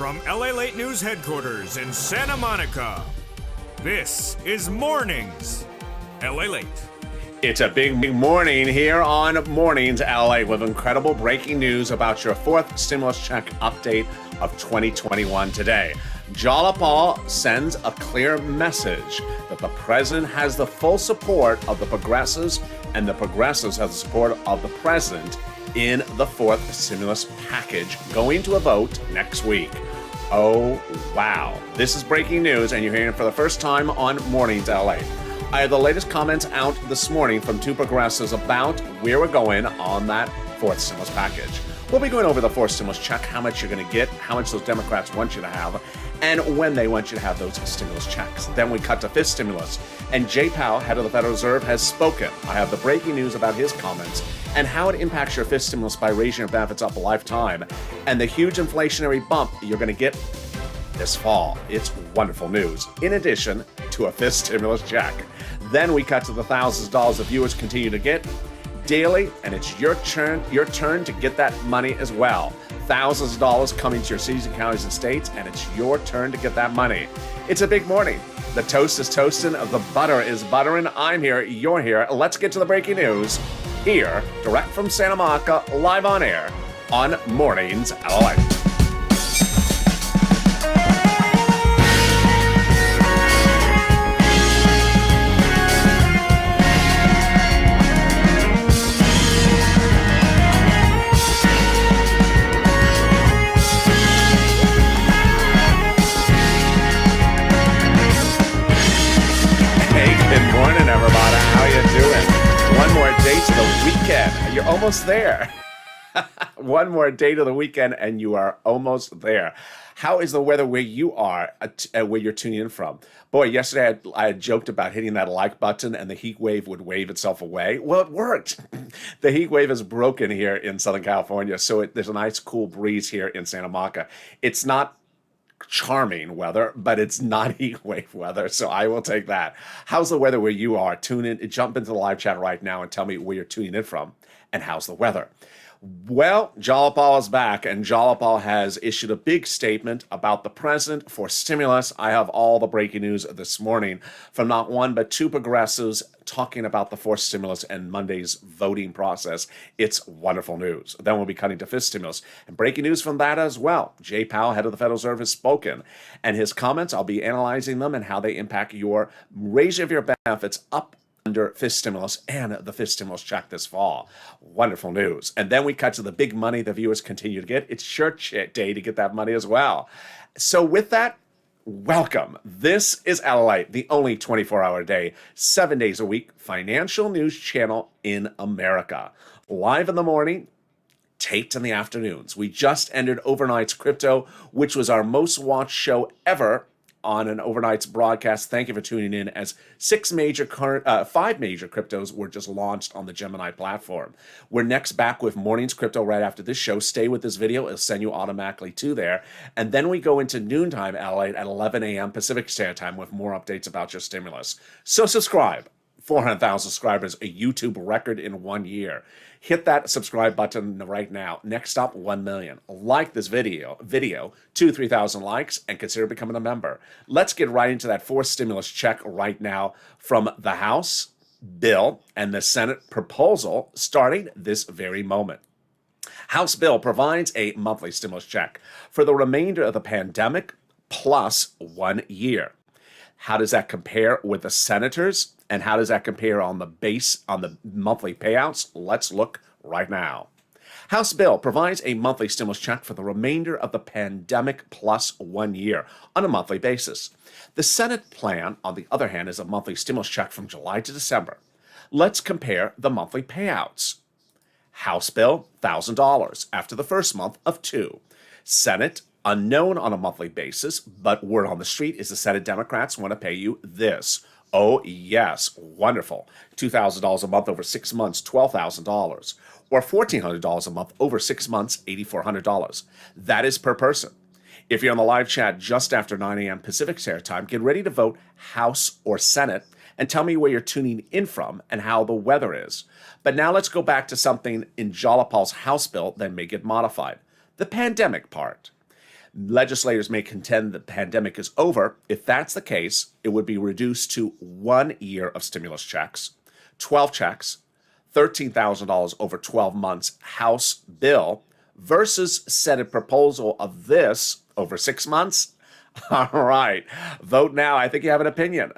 From LALATE News Headquarters in Santa Monica, this is Mornings LALATE. It's a big morning here on Mornings LA with incredible breaking news about your fourth stimulus check update of 2021 today. Jalapal sends a clear message that the president has the full support of the progressives and the progressives have the support of the president in the fourth stimulus package going to a vote next week. Oh, wow. This is breaking news, and you're hearing it for the first time on Mornings LA. I have the latest comments out this morning from two progressives about where we're going on that fourth stimulus package. We'll be going over the fourth stimulus check, how much you're going to get, how much those Democrats want you to have, and when they want you to have those stimulus checks. Then we cut to fifth stimulus, and Jay Powell, head of the Federal Reserve, has spoken. I have the breaking news about his comments and how it impacts your fifth stimulus by raising your benefits up a lifetime, and the huge inflationary bump you're going to get this fall. It's wonderful news, in addition to a fifth stimulus check. Then we cut to the thousands of dollars that viewers continue to get daily, and it's your turn to get that money as well. Thousands of dollars coming to your cities and counties and states, and it's your turn to get that money. It's a big morning. The toast is toasting, the butter is buttering. I'm here, you're here. Let's get to the breaking news here, direct from Santa Monica, live on air on Mornings LA. Good morning, everybody. How you doing? One more day to the weekend. You're almost there. One more day to the weekend, and you are almost there. How is the weather where you are, where you're tuning in from? Boy, yesterday I had joked about hitting that like button and the heat wave would wave itself away. Well, it worked. The heat wave is broken here in Southern California, so there's a nice cool breeze here in Santa Monica. It's not charming weather, but it's not heat wave weather, so I will take that. How's the weather where you are? Tune in, jump into the live chat right now and tell me where you're tuning in from and how's the weather. Well, Jalapal is back, and Jalapal has issued a big statement about the president for stimulus. I have all the breaking news this morning from not one but two progressives talking about the fourth stimulus and Monday's voting process. It's wonderful news. Then we'll be cutting to fifth stimulus. And breaking news from that as well. Jay Powell, head of the Federal Reserve, has spoken. And his comments, I'll be analyzing them and how they impact your raising of your benefits up under fifth stimulus and the fifth stimulus check this fall. Wonderful news. And then we cut to the big money the viewers continue to get. It's your day to get that money as well. So with that, welcome. This is LALATE, the only 24-hour day, 7 days a week financial news channel in America. Live in the morning, taped in the afternoons. We just ended Overnight's Crypto, which was our most watched show ever on an overnight's broadcast. Thank you for tuning in, as 5 major cryptos were just launched on the Gemini platform. We're next back with Morning's Crypto right after this show. Stay with this video. It'll send you automatically to there. And then we go into noontime LA at 11 a.m. Pacific Standard Time with more updates about your stimulus. So subscribe. 400,000 subscribers, a YouTube record in 1 year. Hit that subscribe button right now. Next up, 1 million. Like this video, 2,000-3,000 likes, and consider becoming a member. Let's get right into that fourth stimulus check right now from the House bill and the Senate proposal starting this very moment. House bill provides a monthly stimulus check for the remainder of the pandemic plus 1 year. How does that compare with the senators? And how does that compare on the monthly payouts? Let's look right now. House bill provides a monthly stimulus check for the remainder of the pandemic plus 1 year on a monthly basis. The Senate plan, on the other hand, is a monthly stimulus check from July to December. Let's compare the monthly payouts. House bill, $1,000 after the first month of $2,000. Senate, unknown on a monthly basis, but word on the street is the Senate Democrats want to pay you this. Oh, yes, wonderful. $2,000 a month over 6 months, $12,000. Or $1,400 a month over 6 months, $8,400. That is per person. If you're on the live chat just after 9 a.m. Pacific Standard Time, get ready to vote House or Senate and tell me where you're tuning in from and how the weather is. But now let's go back to something in Jalapal's House bill that may get modified. The pandemic part. Legislators may contend that the pandemic is over. If that's the case, it would be reduced to 1 year of stimulus checks, 12 checks, $13,000 over 12 months House bill versus Senate proposal of this over 6 months. All right. Vote now. I think you have an opinion.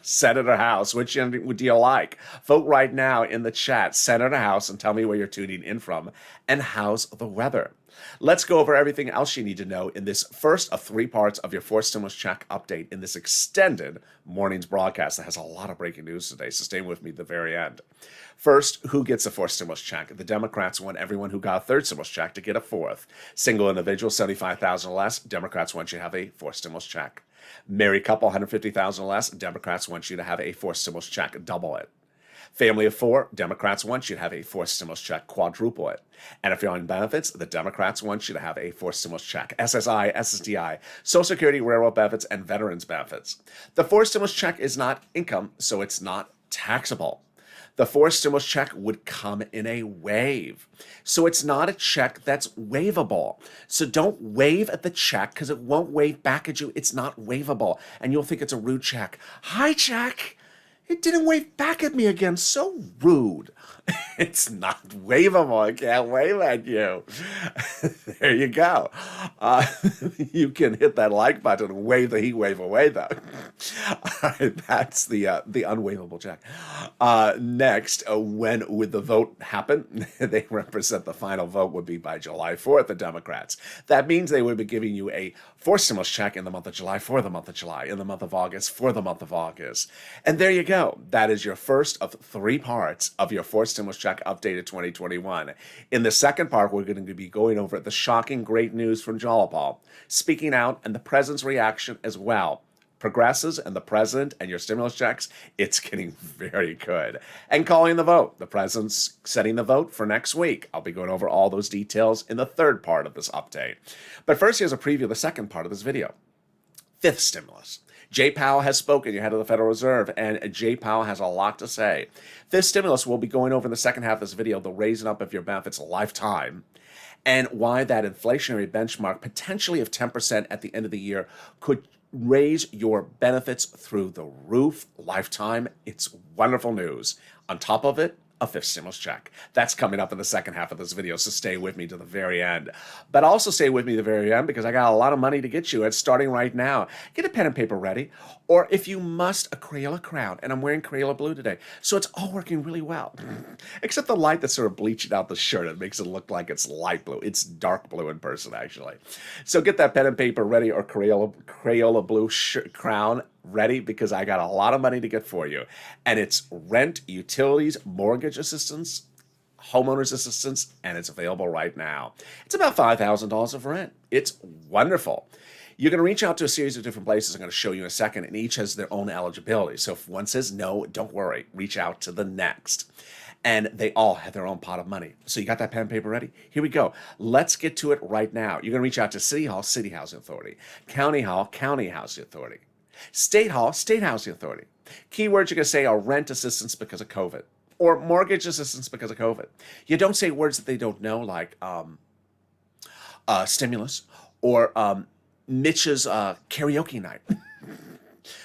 Senate or House, which do you like? Vote right now in the chat, Senate or House, and tell me where you're tuning in from. And how's the weather? Let's go over everything else you need to know in this first of 3 parts of your fourth stimulus check update in this extended morning's broadcast that has a lot of breaking news today, so stay with me at the very end. First, who gets a fourth stimulus check? The Democrats want everyone who got a third stimulus check to get a fourth. Single individual, $75,000 or less, Democrats want you to have a fourth stimulus check. Married couple, $150,000 or less, Democrats want you to have a fourth stimulus check, double it. Family of 4, Democrats want you to have a fourth stimulus check, quadruple it. And if you're on benefits, the Democrats want you to have a fourth stimulus check, SSI, SSDI, Social Security, railroad benefits, and veterans benefits. The fourth stimulus check is not income, so it's not taxable. The fourth stimulus check would come in a wave. So it's not a check that's waivable. So don't wave at the check because it won't wave back at you. It's not waivable. And you'll think it's a rude check. Hi, check. It didn't wave back at me again. So rude. It's not waivable. I can't wave at you. There you go. You can hit that like button and wave the heat wave away, though. All right, that's the unwaivable check. Next, when would the vote happen? They represent the final vote would be by July 4th, the Democrats. That means they would be giving you a fourth stimulus check in the month of July for the month of July, in the month of August for the month of August. And there you go. That is your first of 3 parts of your fourth stimulus check updated 2021. In the second part, we're going to be going over the shocking great news from Jalopal, speaking out, and the president's reaction as well. Progresses and the president and your stimulus checks, it's getting very good. And calling the vote. The president's setting the vote for next week. I'll be going over all those details in the third part of this update. But first, here's a preview of the second part of this video. Fifth stimulus. Jay Powell has spoken, your head of the Federal Reserve, and Jay Powell has a lot to say. This stimulus we'll be going over in the second half of this video, the raising up of your benefits lifetime, and why that inflationary benchmark, potentially of 10% at the end of the year, could raise your benefits through the roof lifetime. It's wonderful news. On top of it, a fifth stimulus check. That's coming up in the second half of this video, so stay with me to the very end. But also stay with me to the very end because I got a lot of money to get you. It's starting right now. Get a pen and paper ready, or if you must, a Crayola crown. And I'm wearing Crayola blue today, so it's all working really well. Except the light that's sort of bleaching out the shirt. It makes it look like it's light blue. It's dark blue in person, actually. So get that pen and paper ready, or Crayola blue crown ready, because I got a lot of money to get for you. And it's rent, utilities, mortgage assistance, homeowners assistance, and it's available right now. It's about $5,000 of rent. It's wonderful. You're going to reach out to a series of different places I'm going to show you in a second, and each has their own eligibility. So if one says no, don't worry. Reach out to the next. And they all have their own pot of money. So you got that pen and paper ready? Here we go. Let's get to it right now. You're going to reach out to City Hall, City Housing Authority, County Hall, County Housing Authority, State Hall, State Housing Authority. Keywords you're going to say are rent assistance because of COVID, or mortgage assistance because of COVID. You don't say words that they don't know, like stimulus, or Mitch's karaoke night.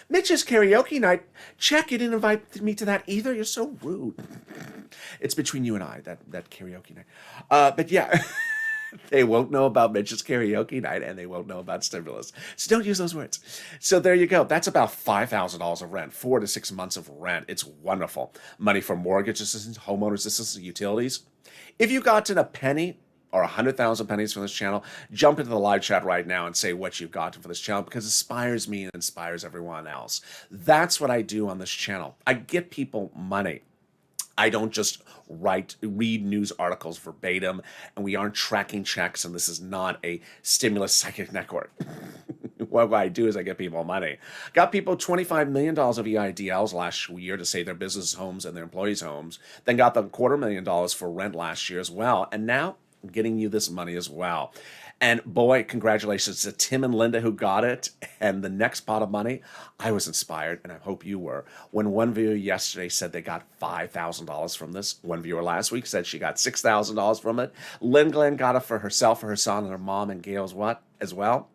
Mitch's karaoke night? Check, you didn't invite me to that either. You're so rude. It's between you and I, that karaoke night. But yeah. They won't know about Mitch's karaoke night, and they won't know about stimulus. So don't use those words. So there you go. That's about $5,000 of rent, 4 to 6 months of rent. It's wonderful. Money for mortgage assistance, homeowners assistance, utilities. If you got to a penny or 100,000 pennies from this channel, jump into the live chat right now and say what you've gotten for this channel, because it inspires me and inspires everyone else. That's what I do on this channel. I get people money. I don't just read news articles verbatim, and we aren't tracking checks, and this is not a stimulus psychic network. What I do is I get people money. Got people $25 million of EIDLs last year to save their business homes and their employees' homes. Then got them $250,000 for rent last year as well. And now I'm getting you this money as well. And boy, congratulations to Tim and Linda who got it. And the next pot of money, I was inspired, and I hope you were, when one viewer yesterday said they got $5,000 from this. One viewer last week said she got $6,000 from it. Lynn Glenn got it for herself, for her son, and her mom, and Gail's what as well?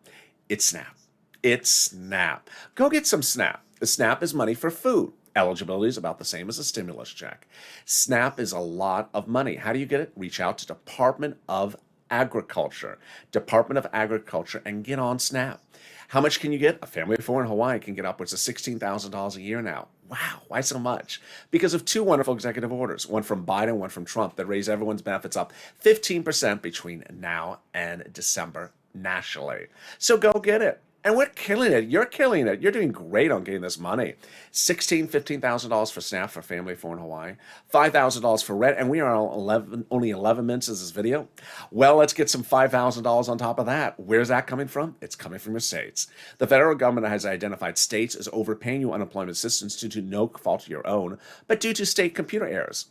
It's Snap. It's Snap. Go get some Snap. The Snap is money for food. Eligibility is about the same as a stimulus check. Snap is a lot of money. How do you get it? Reach out to Department of Agriculture. Department of Agriculture and get on Snap. How much can you get? A family of four in Hawaii can get upwards of $16,000 a year now. Wow, why so much? Because of two wonderful executive orders, one from Biden, one from Trump, that raise everyone's benefits up 15% between now and December nationally. So go get it. And we're killing it. You're killing it. You're doing great on getting this money. $15,000 for SNAP for family of four in Hawaii. $5,000 for rent. And we are only 11 minutes of this video. Well, let's get some $5,000 on top of that. Where's that coming from? It's coming from your states. The federal government has identified states as overpaying you unemployment assistance due to no fault of your own, but due to state computer errors.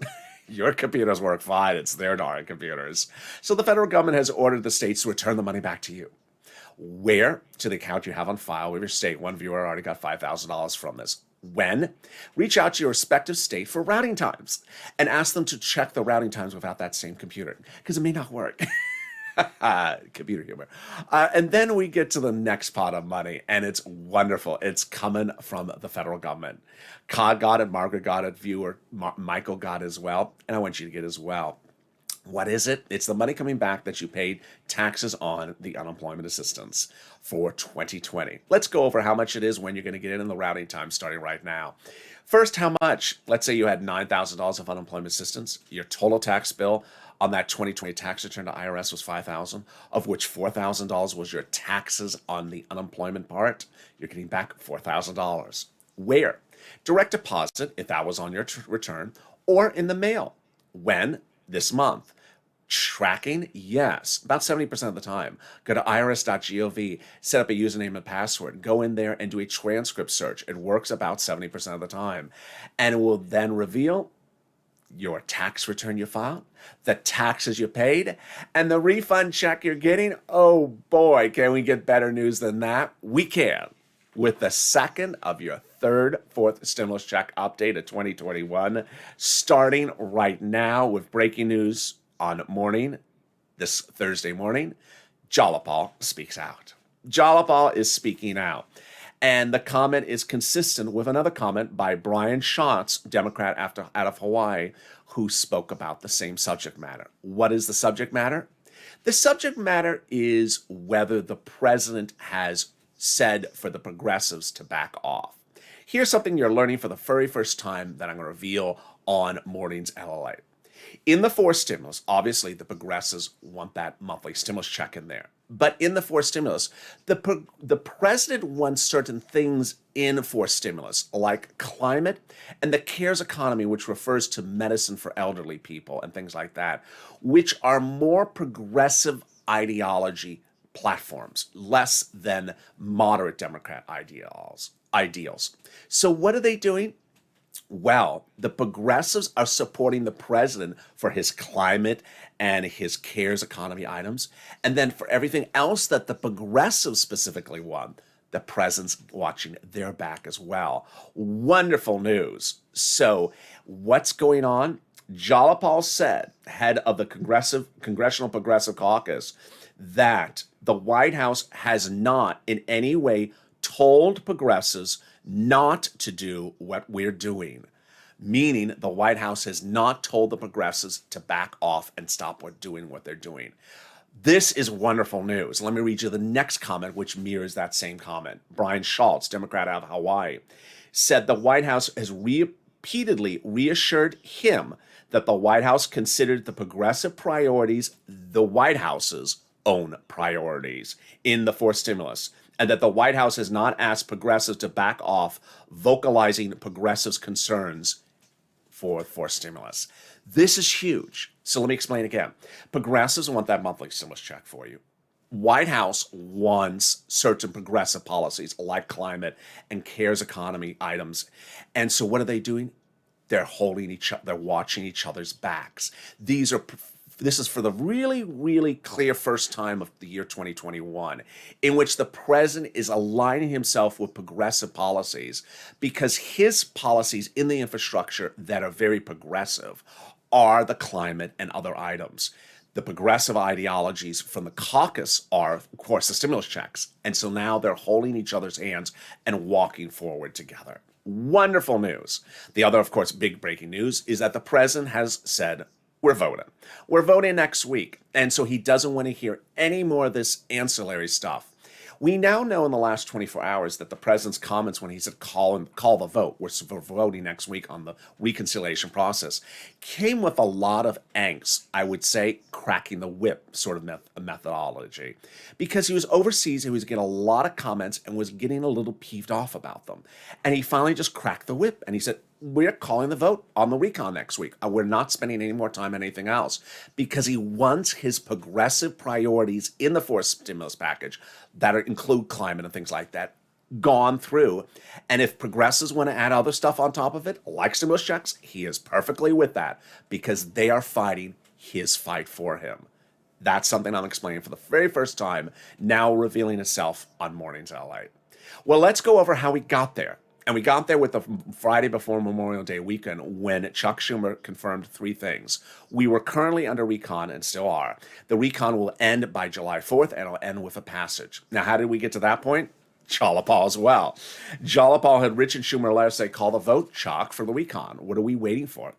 Your computers work fine. It's their darn computers. So the federal government has ordered the states to return the money back to you. Where? To the account you have on file with your state. One viewer already got $5,000 from this. When? Reach out to your respective state for routing times and ask them to check the routing times without that same computer, because it may not work. Computer humor. And then we get to the next pot of money, and it's wonderful. It's coming from the federal government. Cod got it, Margaret got it, viewer Michael got it as well, and I want you to get as well. What is it? It's the money coming back that you paid taxes on the unemployment assistance for 2020. Let's go over how much it is, when you're going to get it, in the routing time starting right now. First, how much? Let's say you had $9,000 of unemployment assistance. Your total tax bill on that 2020 tax return to IRS was $5,000, of which $4,000 was your taxes on the unemployment part. You're getting back $4,000. Where? Direct deposit, if that was on your return, or in the mail. When? This month. Tracking? Yes. About 70% of the time. Go to irs.gov, set up a username and password, go in there and do a transcript search. It works about 70% of the time. And it will then reveal your tax return you filed, the taxes you paid, and the refund check you're getting. Oh boy, can we get better news than that? We can. With the second of your third, fourth stimulus check update of 2021, starting right now with breaking news on morning, this Thursday morning, Jalapal speaks out. Jalapal is speaking out. And the comment is consistent with another comment by Brian Schatz, Democrat out of Hawaii, who spoke about the same subject matter. What is the subject matter? The subject matter is whether the president has said for the progressives to back off. Here's something you're learning for the very first time that I'm going to reveal on morning's LALATE. In the fourth stimulus, obviously the progressives want that monthly stimulus check in there. But in the fourth stimulus, the president wants certain things in fourth stimulus, like climate and the CARES economy, which refers to medicine for elderly people and things like that, which are more progressive ideology platforms, less than moderate Democrat ideals. So what are they doing? Well, the progressives are supporting the president for his climate and his CARES economy items. And then for everything else that the progressives specifically want, the president's watching their back as well. Wonderful news. So what's going on? Jalapal said, head of the Congressional Progressive Caucus, that the White House has not in any way told progressives not to do what we're doing, meaning the White House has not told the progressives to back off and stop doing what they're doing. This is wonderful news. Let me read you the next comment, which mirrors that same comment. Brian Schatz, Democrat out of Hawaii, said the White House has repeatedly reassured him that the White House considered the progressive priorities the White House's own priorities in the fourth stimulus, and that the White House has not asked progressives to back off vocalizing progressives' concerns for stimulus. This is huge. So let me explain again. Progressives want that monthly stimulus check for you. White House wants certain progressive policies like climate and CARES economy items. And so what are they doing? They're watching each other's backs. These are this is for the really, really clear first time of the year 2021, in which the president is aligning himself with progressive policies because his policies in the infrastructure that are very progressive are the climate and other items. The progressive ideologies from the caucus are, of course, the stimulus checks. And so now they're holding each other's hands and walking forward together. Wonderful news. The other, of course, big breaking news is that the president has said, we're voting. We're voting next week. And so he doesn't want to hear any more of this ancillary stuff. We now know in the last 24 hours that the president's comments when he said call the vote, we're voting next week on the reconciliation process, came with a lot of angst, I would say cracking the whip sort of methodology. Because he was overseas, he was getting a lot of comments and was getting a little peeved off about them. And he finally just cracked the whip and he said, we're calling the vote on the recon next week. We're not spending any more time on anything else because he wants his progressive priorities in the fourth stimulus package that include climate and things like that gone through. And if progressives want to add other stuff on top of it, like stimulus checks, he is perfectly with that because they are fighting his fight for him. That's something I'm explaining for the very first time, now revealing itself on Mornings LA. Well, let's go over how we got there. And we got there with the Friday before Memorial Day weekend when Chuck Schumer confirmed three things. We were currently under recon and still are. The recon will end by July 4th and it'll end with a passage. Now, how did we get to that point? Jalopal as well. Jalopal had Rich and Schumer letter say, call the vote, Chuck, for the recon. What are we waiting for?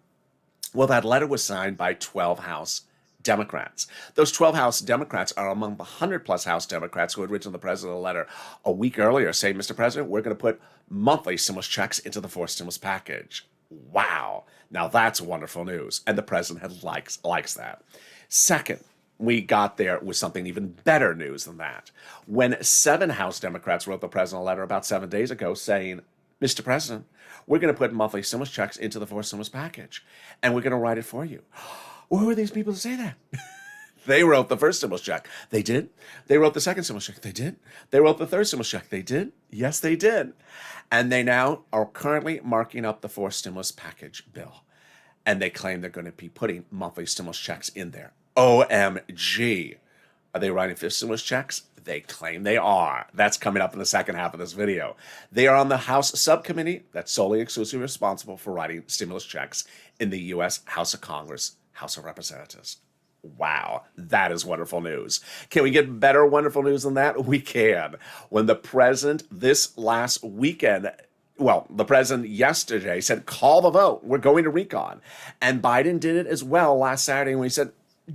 Well, that letter was signed by 12 House Democrats. Those 12 House Democrats are among the 100-plus House Democrats who had written the president a letter a week earlier saying, Mr. President, we're going to put monthly stimulus checks into the fourth stimulus package. Wow. Now that's wonderful news. And the president likes that. Second, we got there with something even better news than that. When 7 House Democrats wrote the president a letter about 7 days ago saying, Mr. President, we're going to put monthly stimulus checks into the fourth stimulus package, and we're going to write it for you. Well, who are these people to say that? They wrote the first stimulus check. They did. They wrote the second stimulus check. They did. They wrote the third stimulus check. They did. Yes, they did. And they now are currently marking up the fourth stimulus package bill. And they claim they're going to be putting monthly stimulus checks in there. OMG. Are they writing fifth stimulus checks? They claim they are. That's coming up in the second half of this video. They are on the House subcommittee that's solely exclusively responsible for writing stimulus checks in the U.S. House of Congress, House of Representatives. Wow, that is wonderful news. Can we get better wonderful news than that? We can. When the president this last weekend, the president yesterday said, call the vote. We're going to recon. And Biden did it as well last Saturday when he said,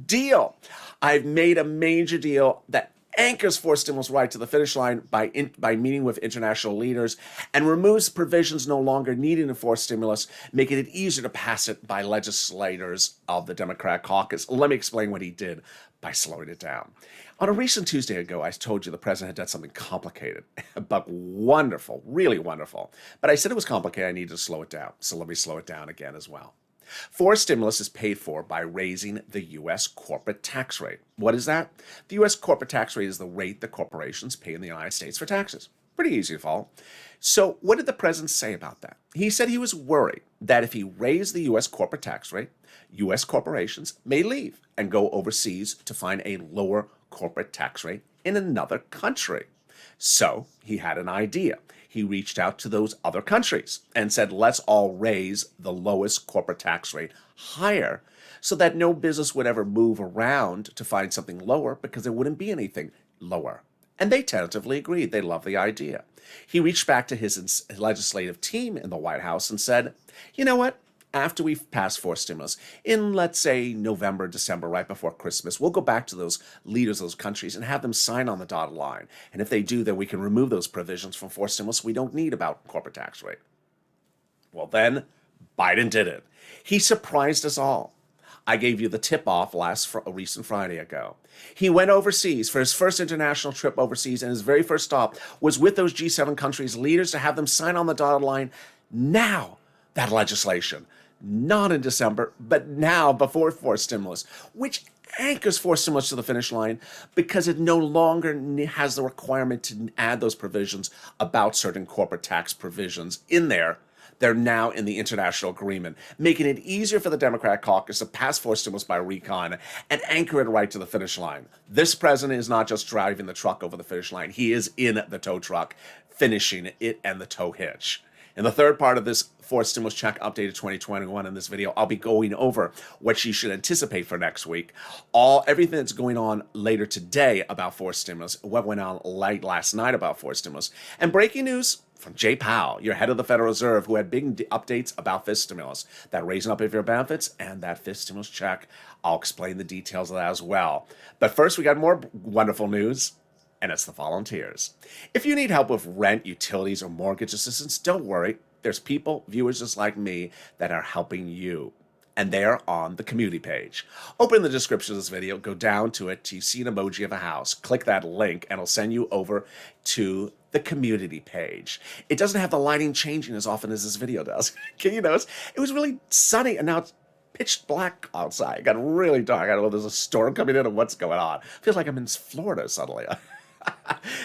deal. I've made a major deal that anchors fourth stimulus right to the finish line by meeting with international leaders and removes provisions no longer needing a fourth stimulus, making it easier to pass it by legislators of the Democratic caucus. Let me explain what he did by slowing it down. On a recent Tuesday ago, I told you the president had done something complicated, but wonderful, really wonderful. But I said it was complicated, I needed to slow it down. So let me slow it down again as well. Fourth stimulus is paid for by raising the U.S. corporate tax rate. What is that? The U.S. corporate tax rate is the rate that corporations pay in the United States for taxes. Pretty easy to follow. So what did the president say about that? He said he was worried that if he raised the U.S. corporate tax rate, U.S. corporations may leave and go overseas to find a lower corporate tax rate in another country. So he had an idea. He reached out to those other countries and said, let's all raise the lowest corporate tax rate higher so that no business would ever move around to find something lower because there wouldn't be anything lower. And they tentatively agreed. They loved the idea. He reached back to his legislative team in the White House and said, you know what? After we've passed fourth stimulus, in, let's say, November, December, right before Christmas, we'll go back to those leaders of those countries and have them sign on the dotted line. And if they do, then we can remove those provisions from fourth stimulus we don't need about corporate tax rate. Well, then Biden did it. He surprised us all. I gave you the tip-off a recent Friday ago. He went overseas for his first international trip overseas, and his very first stop was with those G7 countries' leaders to have them sign on the dotted line now, that legislation. Not in December, but now before fourth stimulus, which anchors fourth stimulus to the finish line because it no longer has the requirement to add those provisions about certain corporate tax provisions in there They're now in the international agreement, making it easier for the Democratic caucus to pass forced stimulus by recon and anchor it right to the finish line. This president is not just driving the truck over the finish line, he is in the tow truck, finishing it and the tow hitch. In the third part of this forced stimulus check updated 2021 in this video, I'll be going over what you should anticipate for next week, everything that's going on later today about forced stimulus, what went on late last night about forced stimulus, and breaking news from Jay Powell, your head of the Federal Reserve, who had big updates about fifth stimulus, that raising up of your benefits and that fifth stimulus check. I'll explain the details of that as well. But first, we got more wonderful news, and it's the volunteers. If you need help with rent, utilities, or mortgage assistance, don't worry. There's people, viewers just like me, that are helping you. And they're on the community page. Open the description of this video, go down to it till you see an emoji of a house. Click that link and it'll send you over to the community page. It doesn't have the lighting changing as often as this video does. Can you notice? It was really sunny and now it's pitch black outside. It got really dark. I don't know if there's a storm coming in or what's going on. Feels like I'm in Florida suddenly.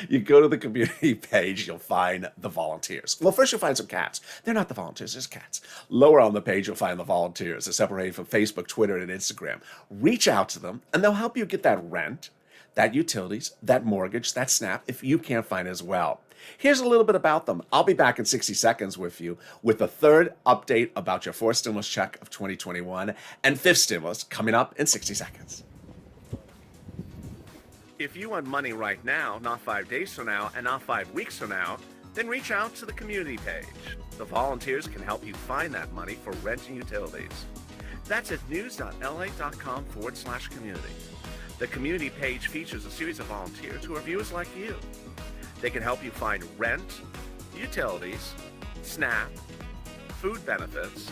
You go to the community page, you'll find the volunteers. Well, first you'll find some cats. They're not the volunteers, there's cats. Lower on the page, you'll find the volunteers. They're separated from Facebook, Twitter, and Instagram. Reach out to them, and they'll help you get that rent, that utilities, that mortgage, that SNAP, if you can't find it as well. Here's a little bit about them. I'll be back in 60 seconds with you with the third update about your fourth stimulus check of 2021 and fifth stimulus coming up in 60 seconds. If you want money right now, not 5 days from now, and not 5 weeks from now, then reach out to the community page. The volunteers can help you find that money for rent and utilities. That's at news.lalate.com/community. The community page features a series of volunteers who are viewers like you. They can help you find rent, utilities, SNAP, food benefits,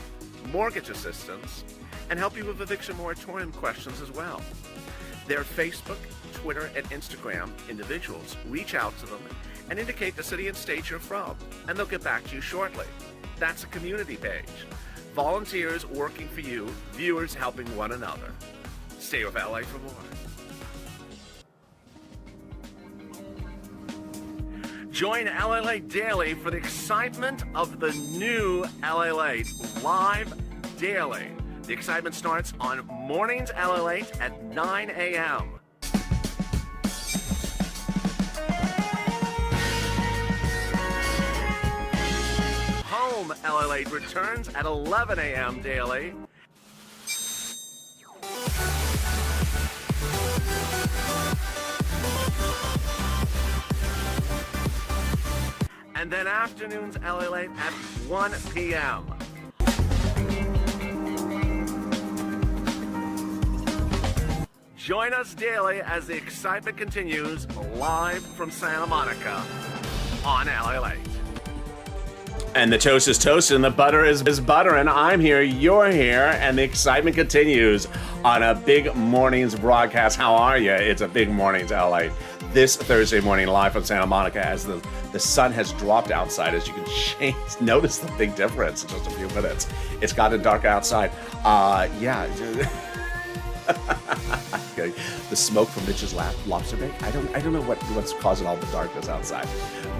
mortgage assistance, and help you with eviction moratorium questions as well. Their Facebook, Twitter, and Instagram individuals reach out to them and indicate the city and state you're from, and they'll get back to you shortly. That's a community page. Volunteers working for you, viewers helping one another. Stay with LA for more. Join LALATE Daily for the excitement of the new LALATE live daily. The excitement starts on mornings LALATE at 9 a.m. Home LALATE returns at 11 a.m. daily. And then afternoons LALATE at 1 p.m. Join us daily as the excitement continues live from Santa Monica on LALATE. And the toast is toasted and the butter is butter, and I'm here, you're here, and the excitement continues on a big morning's broadcast. How are you? It's a big morning's LA. This Thursday morning live from Santa Monica as the sun has dropped outside. As you can notice the big difference in just a few minutes. It's gotten dark outside. Yeah. The smoke from Mitch's lobster bake. I don't know what's causing all the darkness outside.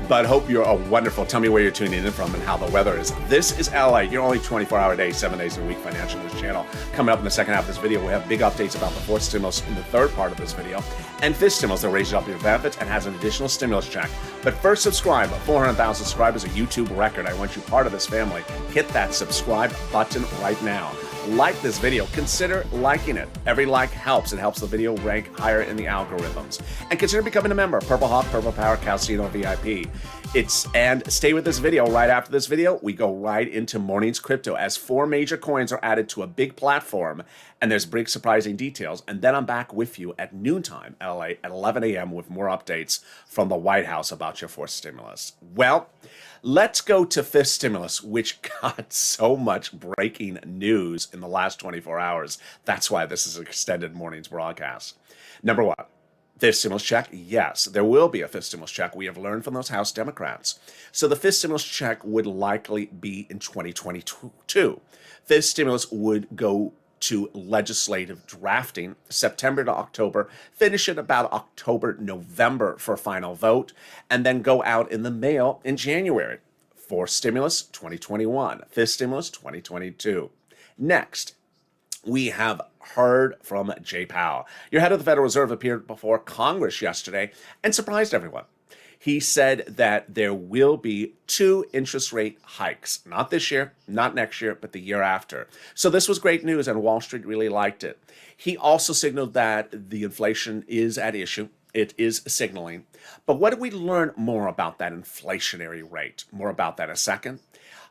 But hope you're wonderful. Tell me where you're tuning in from and how the weather is. This is LA, your only 24-hour day, 7 days a week financial news channel. Coming up in the second half of this video, we have big updates about the fourth stimulus in the third part of this video, and fifth stimulus that raises up your benefits and has an additional stimulus check. But first, subscribe. 400,000 subscribers, a YouTube record. I want you part of this family. Hit that subscribe button right now. Like this video, consider liking it. Every like helps. It helps the video rank higher in the algorithms. And consider becoming a member. Purple Hawk, Purple Power, Calcino VIP. And stay with this video. Right after this video, we go right into Morning's Crypto as 4 major coins are added to a big platform, and there's big surprising details. And then I'm back with you at noontime, LA, at 11 a.m. with more updates from the White House about your fourth stimulus. Well, let's go to fifth stimulus, which got so much breaking news in the last 24 hours. That's why this is an extended morning's broadcast. Number one, fifth stimulus check. Yes, there will be a fifth stimulus check. We have learned from those House Democrats. So the fifth stimulus check would likely be in 2022. Fifth stimulus would go to legislative drafting September to October, finish it about October, November for final vote, and then go out in the mail in January. Fourth stimulus, 2021. Fifth stimulus, 2022. Next, we have heard from Jay Powell. Your head of the Federal Reserve appeared before Congress yesterday and surprised everyone. He said that there will be 2 interest rate hikes, not this year, not next year, but the year after. So this was great news, and Wall Street really liked it. He also signaled that the inflation is at issue. It is signaling. But what did we learn more about that inflationary rate? More about that in a second.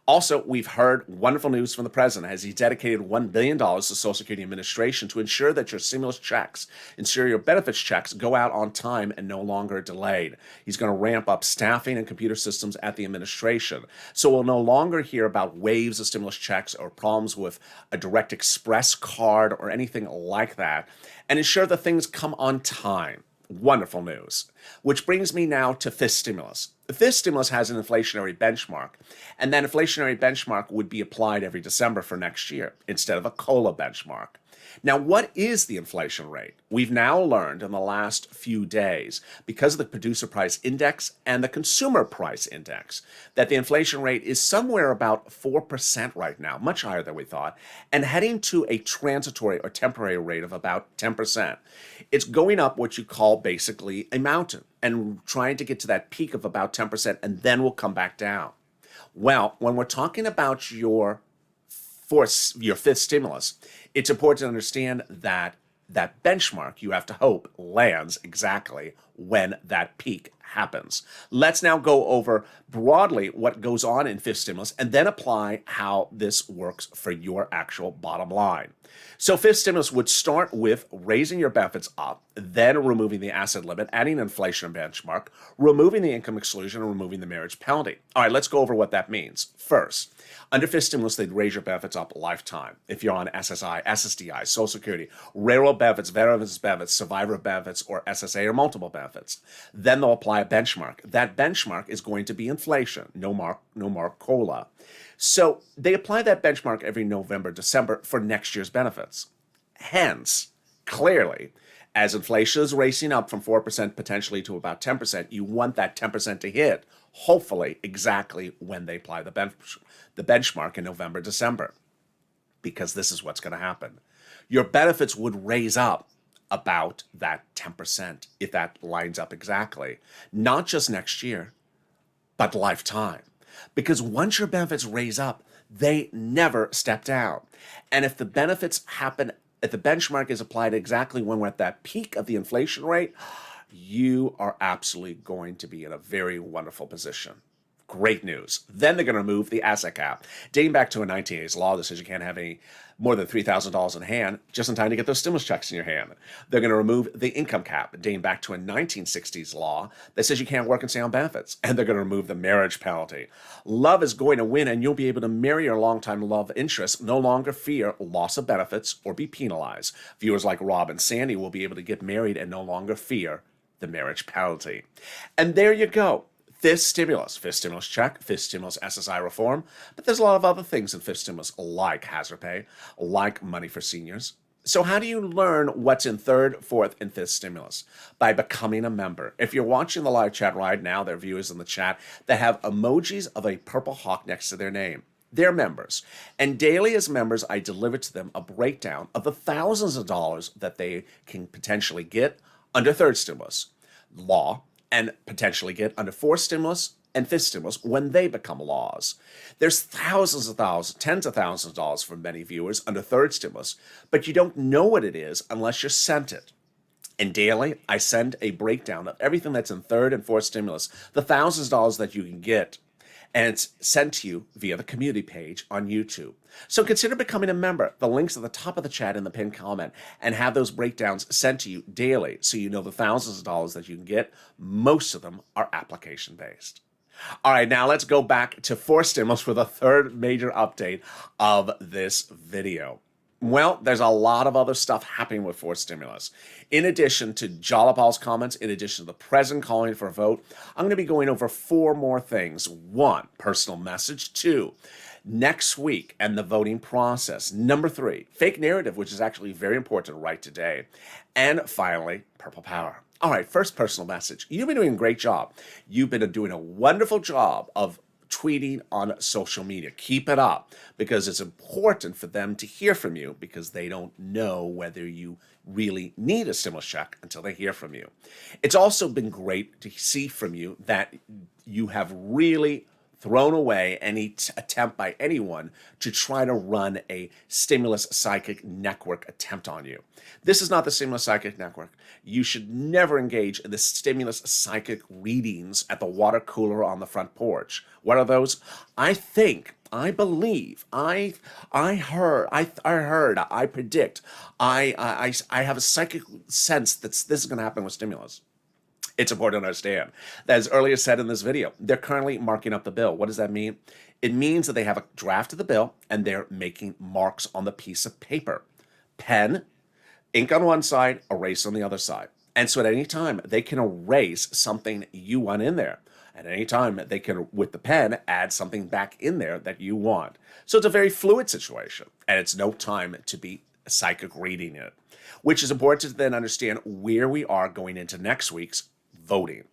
Also, we've heard wonderful news from the president as he dedicated $1 billion to Social Security Administration to ensure that your stimulus checks, ensure your benefits checks go out on time and no longer delayed. He's going to ramp up staffing and computer systems at the administration. So we'll no longer hear about waves of stimulus checks or problems with a direct express card or anything like that, and ensure that things come on time. Wonderful news. Which brings me now to fifth stimulus. The fifth stimulus has an inflationary benchmark, and that inflationary benchmark would be applied every December for next year instead of a COLA benchmark. Now, what is the inflation rate? We've now learned in the last few days, because of the producer price index and the consumer price index, that the inflation rate is somewhere about 4% right now, much higher than we thought, and heading to a transitory or temporary rate of about 10%. It's going up what you call basically a mountain and trying to get to that peak of about 10%, and then we'll come back down. Well, when we're talking about your fifth stimulus, it's important to understand that that benchmark, you have to hope, lands exactly when that peak happens. Let's now go over broadly what goes on in fifth stimulus and then apply how this works for your actual bottom line. So fifth stimulus would start with raising your benefits up, then removing the asset limit, adding inflation benchmark, removing the income exclusion, and removing the marriage penalty. All right, let's go over what that means. First, under fifth stimulus, they'd raise your benefits up lifetime. If you're on SSI, SSDI, Social Security, railroad benefits, veterans benefits, survivor benefits, or SSA or multiple benefits. Then they'll apply a benchmark. That benchmark is going to be inflation, no more COLA. So they apply that benchmark every November, December for next year's benefits. Hence, clearly, as inflation is racing up from 4% potentially to about 10%, you want that 10% to hit, hopefully, exactly when they apply the benchmark in November, December, because this is what's going to happen. Your benefits would raise up about that 10% if that lines up exactly, not just next year, but lifetime. Because once your benefits raise up, they never step down. And if the benefits happen, if the benchmark is applied exactly when we're at that peak of the inflation rate, you are absolutely going to be in a very wonderful position. Great news. Then they're going to remove the asset cap. Dating back to a 1980s law that says you can't have any more than $3,000 in hand just in time to get those stimulus checks in your hand. They're going to remove the income cap, dating back to a 1960s law that says you can't work and stay on benefits. And they're going to remove the marriage penalty. Love is going to win, and you'll be able to marry your longtime love interest, no longer fear loss of benefits or be penalized. Viewers like Rob and Sandy will be able to get married and no longer fear the marriage penalty. And there you go. Fifth stimulus check, fifth stimulus SSI reform, but there's a lot of other things in fifth stimulus like hazard pay, like money for seniors. So how do you learn what's in third, fourth, and fifth stimulus? By becoming a member. If you're watching the live chat right now, there are viewers in the chat that have emojis of a purple hawk next to their name. They're members. And daily as members, I deliver to them a breakdown of the thousands of dollars that they can potentially get under third stimulus law, and potentially get under fourth stimulus and fifth stimulus when they become laws. There's thousands of thousands, tens of thousands of dollars for many viewers under third stimulus, but you don't know what it is unless you're sent it. And daily, I send a breakdown of everything that's in third and fourth stimulus, the thousands of dollars that you can get, and it's sent to you via the community page on YouTube. So consider becoming a member. The link's at the top of the chat in the pinned comment, and have those breakdowns sent to you daily so you know the thousands of dollars that you can get. Most of them are application-based. All right, now let's go back to fourth stimulus for the third major update of this video. Well, there's a lot of other stuff happening with fourth stimulus. In addition to Jalapal's comments, in addition to the president calling for a vote, I'm going to be going over 4 more things. 1, personal message. 2, next week and the voting process. 3, fake narrative, which is actually very important right today. And finally, purple power. All right, first personal message. You've been doing a great job. You've been doing a wonderful job of tweeting on social media. Keep it up, because it's important for them to hear from you, because they don't know whether you really need a stimulus check until they hear from you. It's also been great to see from you that you have really thrown away any attempt by anyone to try to run a stimulus psychic network attempt on you. This is not the stimulus psychic network. You should never engage in the stimulus psychic readings at the water cooler on the front porch. What are those? I think, I believe, I heard, I predict, I have a psychic sense that this is going to happen with stimulus. It's important to understand that, as earlier said in this video, they're currently marking up the bill. What does that mean? It means that they have a draft of the bill and they're making marks on the piece of paper. Pen, ink on one side, erase on the other side. And so at any time, they can erase something you want in there. At any time, they can, with the pen, add something back in there that you want. So it's a very fluid situation, and it's no time to be psychic reading it, which is important to then understand where we are going into next week's voting.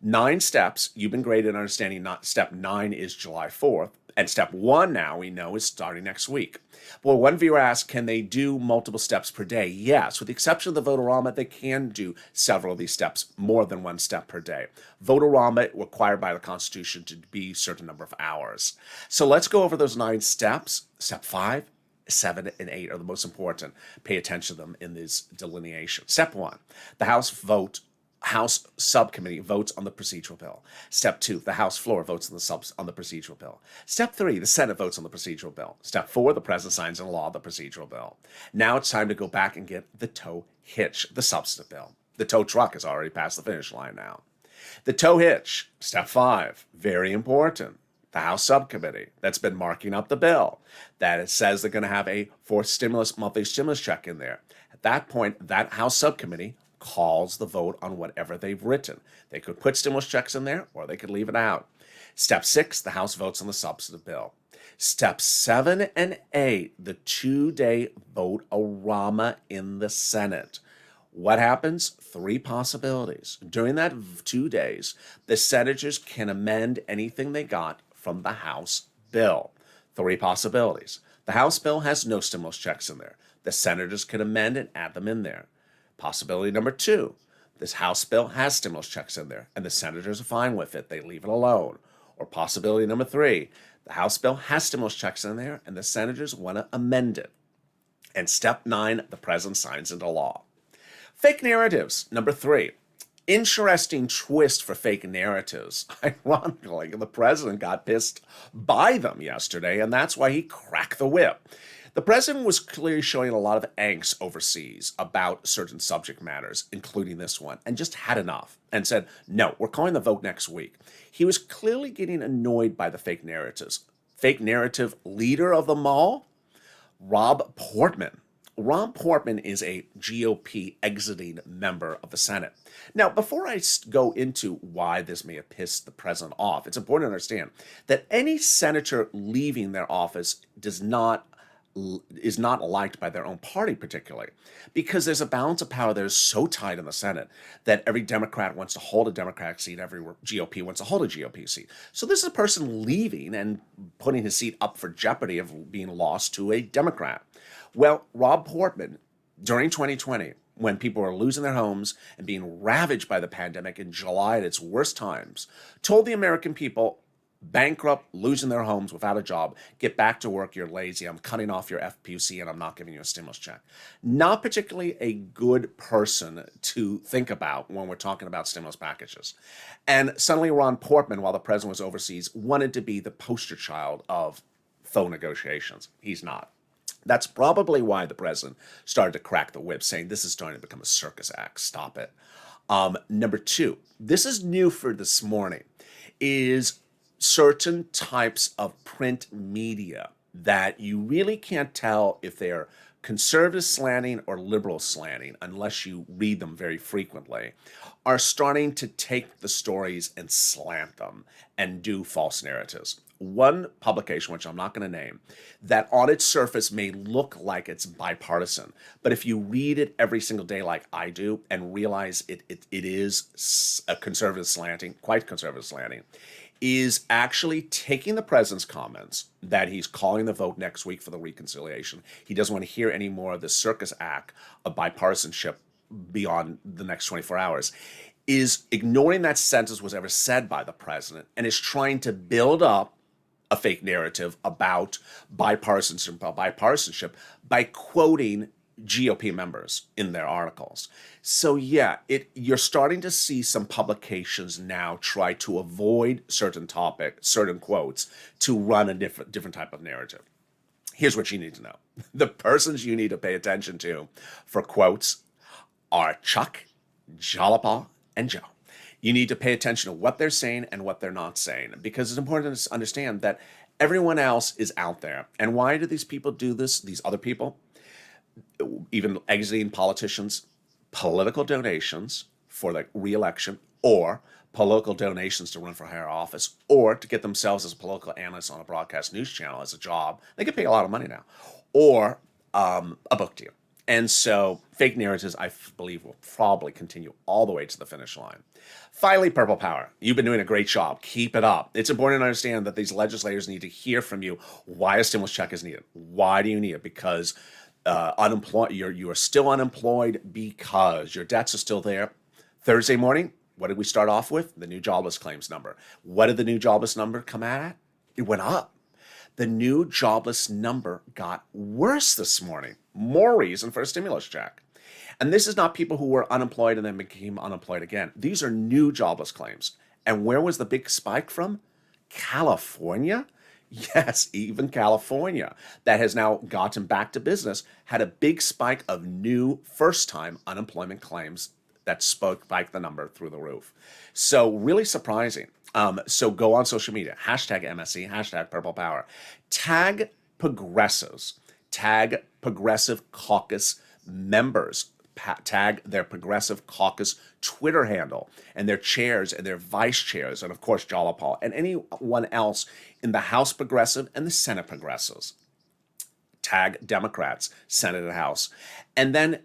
9 steps. You've been great at understanding. Not step 9 is July 4th, and step 1 now we know is starting next week. Well, one viewer asked, can they do multiple steps per day? Yes, with the exception of the Votorama, they can do several of these steps, more than 1 step per day. Votorama required by the Constitution to be a certain number of hours. So let's go over those 9 steps. Step 5, 7, and 8 are the most important. Pay attention to them in this delineation. Step 1, the House subcommittee votes on the procedural bill. Step 2, the House floor votes on the procedural bill. Step 3, the Senate votes on the procedural bill. Step 4, the President signs into law the procedural bill. Now it's time to go back and get the tow hitch, the substantive bill. The tow truck has already passed the finish line now. The tow hitch, step 5, very important. The House subcommittee that's been marking up the bill, that it says they're going to have a monthly stimulus check in there. At that point, that House subcommittee calls the vote on whatever they've written. They could put stimulus checks in there, or they could leave it out. Step 6, the House votes on the substantive bill. Step 7 and 8, the 2-day vote-a-rama in the Senate. What happens? 3 possibilities. During that 2 days, the senators can amend anything they got from the House bill. 3 possibilities. The House bill has no stimulus checks in there. The senators can amend and add them in there. Possibility number 2, this House bill has stimulus checks in there, and the senators are fine with it. They leave it alone. Or possibility number 3, the House bill has stimulus checks in there, and the senators want to amend it. And step 9, the president signs into law. Fake narratives, number 3. Interesting twist for fake narratives. Ironically, the president got pissed by them yesterday, and that's why he cracked the whip. The president was clearly showing a lot of angst overseas about certain subject matters, including this one, and just had enough and said, no, we're calling the vote next week. He was clearly getting annoyed by the fake narratives. Fake narrative leader of them all, Rob Portman. Rob Portman is a GOP exiting member of the Senate. Now, before I go into why this may have pissed the president off, it's important to understand that any senator leaving their office is not liked by their own party particularly, because there's a balance of power that is so tight in the Senate that every Democrat wants to hold a Democratic seat, every GOP wants to hold a GOP seat. So this is a person leaving and putting his seat up for jeopardy of being lost to a Democrat. Well, Rob Portman, during 2020, when people were losing their homes and being ravaged by the pandemic in July at its worst times, told the American people, bankrupt, losing their homes, without a job, get back to work, you're lazy, I'm cutting off your FPC, and I'm not giving you a stimulus check. Not particularly a good person to think about when we're talking about stimulus packages. And suddenly Ron Portman, while the president was overseas, wanted to be the poster child of faux negotiations. He's not. That's probably why the president started to crack the whip, saying this is starting to become a circus act. Stop it. Number 2, this is new for this morning, is certain types of print media that you really can't tell if they're conservative slanting or liberal slanting unless you read them very frequently, are starting to take the stories and slant them and do false narratives. One publication, which I'm not going to name, that on its surface may look like it's bipartisan, but if you read it every single day like I do and realize it is a conservative slanting, quite conservative slanting, is actually taking the president's comments that he's calling the vote next week for the reconciliation. He doesn't want to hear any more of this circus act of bipartisanship beyond the next 24 hours, is ignoring that sentence was ever said by the president and is trying to build up a fake narrative about bipartisanship by quoting GOP members in their articles. So yeah, you're starting to see some publications now try to avoid certain quotes to run a different type of narrative. Here's what you need to know. The persons you need to pay attention to for quotes are Chuck, Jalapa, and Joe. You need to pay attention to what they're saying and what they're not saying, because it's important to understand that everyone else is out there. And why do these people do this? These other people, even exiting politicians, political donations for the re-election, or political donations to run for higher office, or to get themselves as a political analyst on a broadcast news channel as a job. They can pay a lot of money now, or a book deal. And so fake narratives, I believe, will probably continue all the way to the finish line. Finally, Purple Power. You've been doing a great job. Keep it up. It's important to understand that these legislators need to hear from you why a stimulus check is needed. Why do you need it? Because you are still unemployed, because your debts are still there. Thursday morning, what did we start off with? The new jobless claims number. What did the new jobless number come at? It went up. The new jobless number got worse this morning. More reason for a stimulus check. And this is not people who were unemployed and then became unemployed again. These are new jobless claims. And where was the big spike from? California? Yes, even California, that has now gotten back to business, had a big spike of new first-time unemployment claims that spiked the number through the roof. So really surprising. So go on social media, hashtag MSC, hashtag Purple Power. Tag progressives, tag Progressive Caucus members, tag their Progressive Caucus Twitter handle and their chairs and their vice chairs, and of course Jalapal and anyone else in the House Progressive and the Senate Progressives. Tag Democrats, Senate and House. And then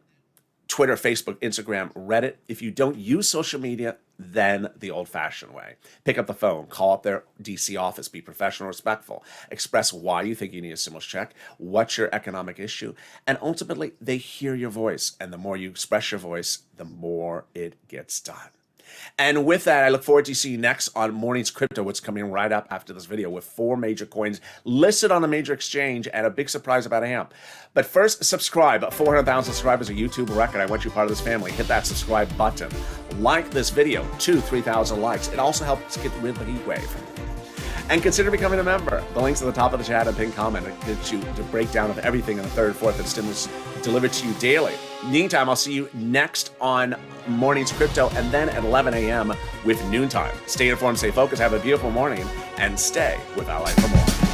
Twitter, Facebook, Instagram, Reddit. If you don't use social media, then the old-fashioned way. Pick up the phone, call up their DC office, be professional, respectful, express why you think you need a stimulus check, what's your economic issue, and ultimately they hear your voice. And the more you express your voice, the more it gets done. And with that, I look forward to seeing you next on Morning's Crypto, what's coming right up after this video with 4 major coins listed on a major exchange and a big surprise about AMP. But first, subscribe. 400,000 subscribers, a YouTube record. I want you part of this family. Hit that subscribe button. Like this video, 3,000 likes. It also helps get rid of the heat wave. And consider becoming a member. The link's at the top of the chat and pinned comment. It gives you the breakdown of everything in the 3rd, 4th, and stimulus delivered to you daily. Meantime, I'll see you next on Morning's Crypto and then at 11 a.m. with Noontime. Stay informed, stay focused, have a beautiful morning, and stay with LALATE for more.